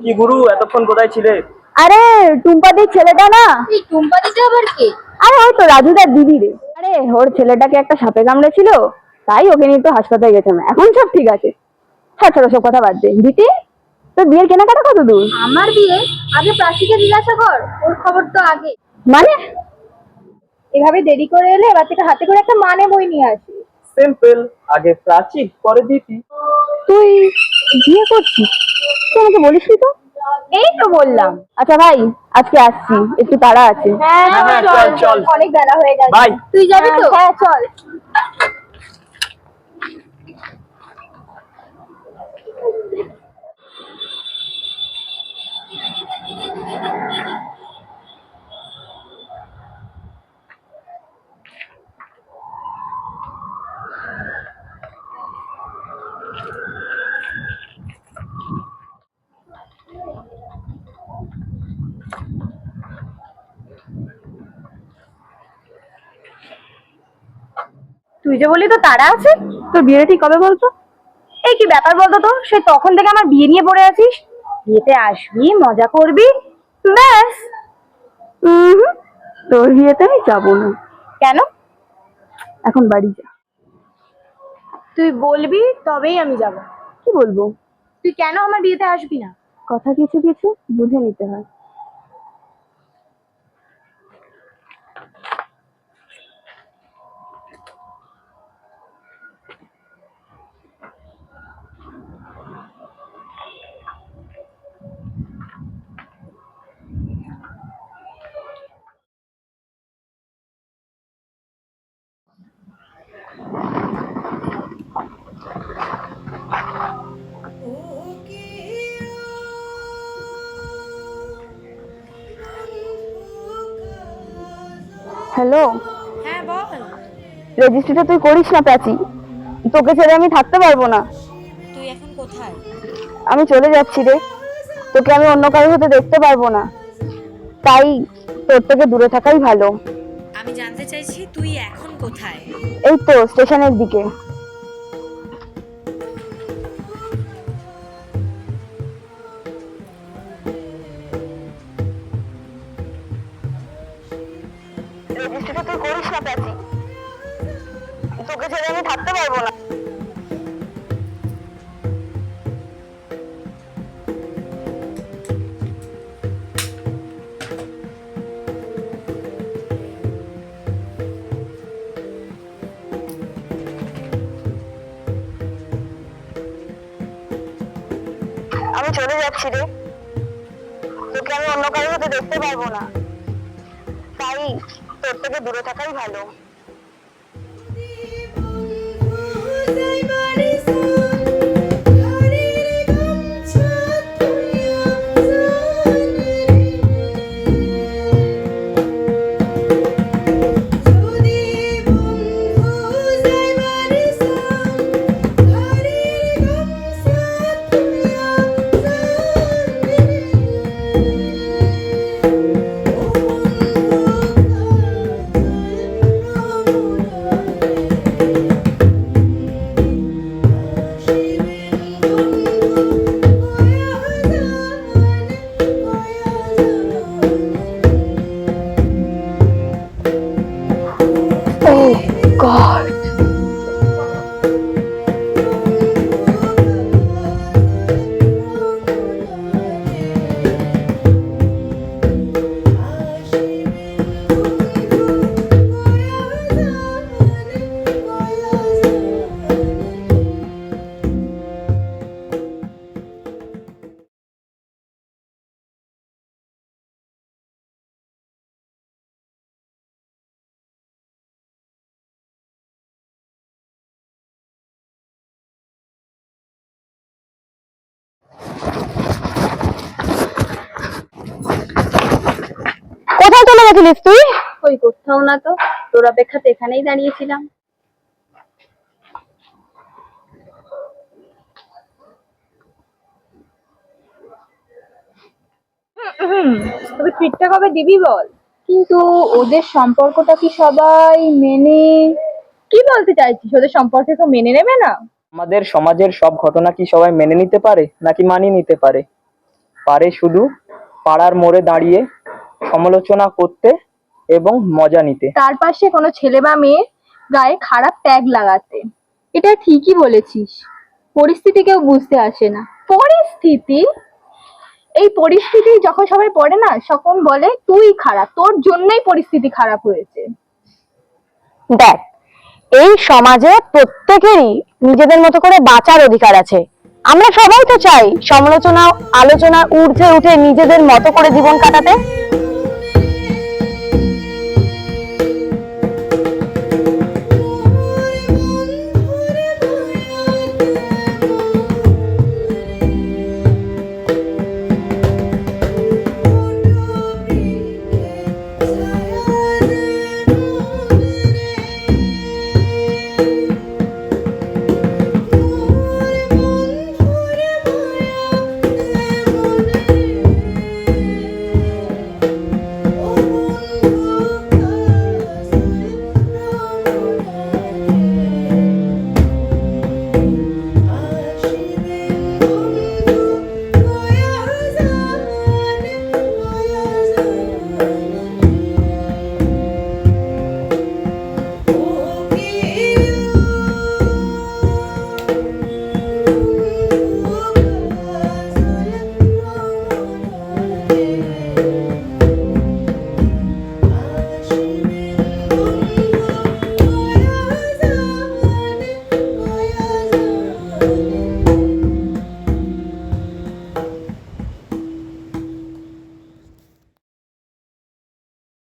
কি গুরু, এতক্ষণ কোথায় ছিলে? আরে টুম্পাদির ছেলেটা না। এই টুম্পাদিটা আবার কে? আরে ওই তো রাজুদার দিদি রে। আরে ওর ছেলেটাকে একটা সাপে কামড়েছিল, তাই ওকে নিয়ে তো হাসপাতালে গেছে। এখন সব ঠিক আছে। ছাড় ছাড়ো, সব কথা বাদ দে। দিদি, তোর বিয়ের কেনাকাটা কত দূর? আমার বিয়ে? আগে প্রাচীকে জিজ্ঞাসা কর, ওর খবর তো আগে। মানে? এভাবে দেরি করে এলে এবার থেকে হাতে করে একটা মানে বই নিয়ে আসি। সিম্পল, আগে প্রাচী পরে দিতি। তুই বিয়ে করছিস? তুই আমাকে বলিসনি তো। এই তো বললাম। আচ্ছা ভাই, আজকে আসছি, একটু তাড়া আছে। হ্যাঁ হ্যাঁ, চল চল, চল, চল। অনেক বেলা হয়ে গেছে। বাই। তুই যাবি তো? হ্যাঁ চল। তুই যে বললি তো তাড়া আছে, তোর বিয়েটা ঠিক কবে বলতো? এই কি ব্যাপার বলতো তো, সে তখন থেকে আমার বিয়ে নিয়ে পড়ে আছিস। বিয়েতে আসবি, মজা করবি, ব্যাস। তোর বিয়েতে আমি যাবো না। কেন? এখন বাড়ি যা। তুই বলবি তবেই আমি যাব। কি বলবো? তুই কেন আমার বিয়েতে আসবি না? কথা কিছু কিছু বুঝে নিতে হয়। হ্যালো। হ্যাঁ বল। রেজিস্ট্রিটা তুই করিস না প্রাচী, তোকে ছেড়ে আমি থাকতে পারবো না। তুই এখন কোথায়? আমি চলে যাচ্ছি রে, তোকে আমি অন্য কারোর সাথে দেখতে পারবো না, তাই তোর থেকে দূরে থাকাই ভালো। আমি জানতে চাইছি তুই এখন কোথায়? এই তো স্টেশনের দিকে। রেজিস্ট্রিটা তুই করিস না প্রাচী, তোকে ছেড়ে আমি থাকতে পারবো না। আমি চলে যাচ্ছি রে, তোকে আমি অন্য কারোর সাথে দেখতে পারবো না, তাই তোর থেকে দূরে থাকাই ভালো। Oh God. কোথায় চলে গেছিলিস তুই? ওই কোথাও না তো, তোর অপেক্ষাতে এখানেই দাঁড়িয়েছিলাম। তবে ট্রিটটা কবে দিবি বল? কিন্তু ওদের সম্পর্কটা কি সবাই মেনে? কি বলতে চাইছিস, ওদের সম্পর্কে কেউ মেনে নেবে না? আমাদের সমাজের সব ঘটনা কি সবাই মেনে নিতে পারে নাকি মানিয়ে নিতে পারে? পারে শুধু পাড়ার মোড়ে দাঁড়িয়ে সমালোচনা করতে এবং মজা নিতে। তার পাশে কোনো ছেলে বা মেয়ে গায়ে খারাপ ট্যাগ লাগাতে। এটা ঠিকই বলেছিস, পরিস্থিতি কেউ বুঝতে আসে না। পরিস্থিতি, এই পরিস্থিতি যখন সবাই পড়ে না, তখন বলে তুই খারাপ, তোর জন্যই পরিস্থিতি খারাপ হয়েছে। দেখ, এই সমাজে প্রত্যেকেরই নিজেদের মতো করে বাঁচার অধিকার আছে। আমরা সবাই তো চাই সমালোচনা আলোচনার ঊর্ধ্বে উঠে নিজেদের মতো করে জীবন কাটাতে।